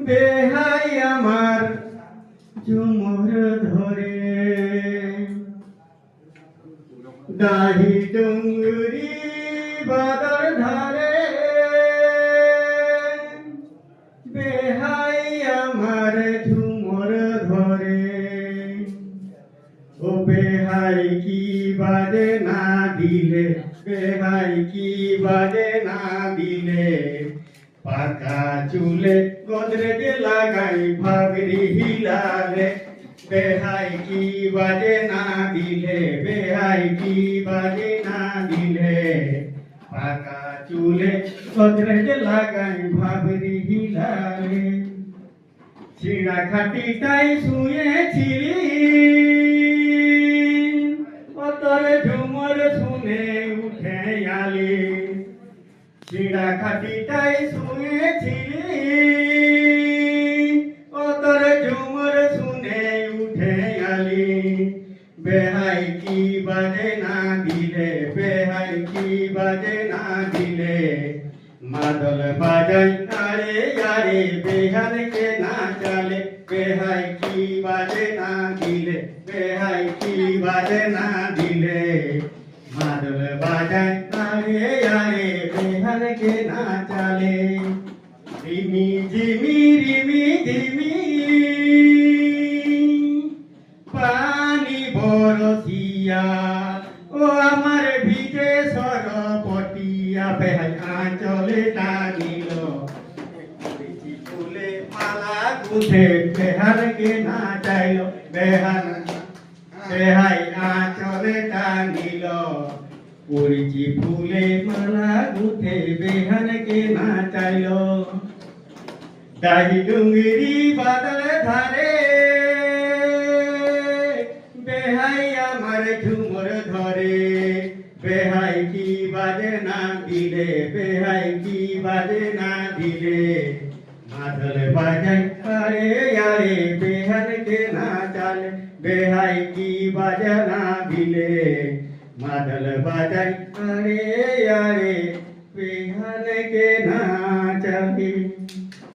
বেহাই আমার ঝুমুর ধরে ডাহি ডুঙ্গুরি বাদর ধারে বেহাই আমার ঝুমুর ধরে ও বেহাই কি বাজে না দিলে বেহাই কি বাজে না দিলে পাকা চুলে গোদরেজ লাগাই ভাবরি হিলালে বেহাই কি বাজে না দিলে বেহাই কি বাজে না দিলে পাকা চুলে গোদরেজ লাগাই ভাবরি হিলালে ছিঁড়া খাটিটাই শুয়েছিলি তোর ঝুমর শুনে উঠে আলি ছিঁড়া খাটিটাই শুয়েছিলি ও তোর ঝুমর শুনে উঠে আলি বেহাই কি বাজে না দিলে বেহাই কি বাজে না দিলে মাদল বাজাই আরে আরে বেহান কে না চলে বেহাই কি বাজে না দিলে বেহাই কি বাজে না দিলে মাদল বাজাই আরে আরে বেহান কে না চলে রিমি ঝিমি পানি বরসিয়া ও আমার ভিজে সরপটিয়া বেহাই আঁচলে টানিল ফুলে মালা গুঁথে বেহান কে না চাইল বেহান বেহাই আঁচলে টানিল পড়েছি ফুলে মালা গুঁথে বেহান কে না চাইল ডাহি ডুঙ্গিরি বাদল ধারে বেহাই আমার ঝুমুর ধরে বেহাই কি বাজে না দিলে বেহাই কি বাজে না দিলে মাদল বাজাই আরে আরে বেহান কে না চালে বেহাই কি বাজে না দিলে মাদল বাজাই আরে আরে বেহান কে না চালে।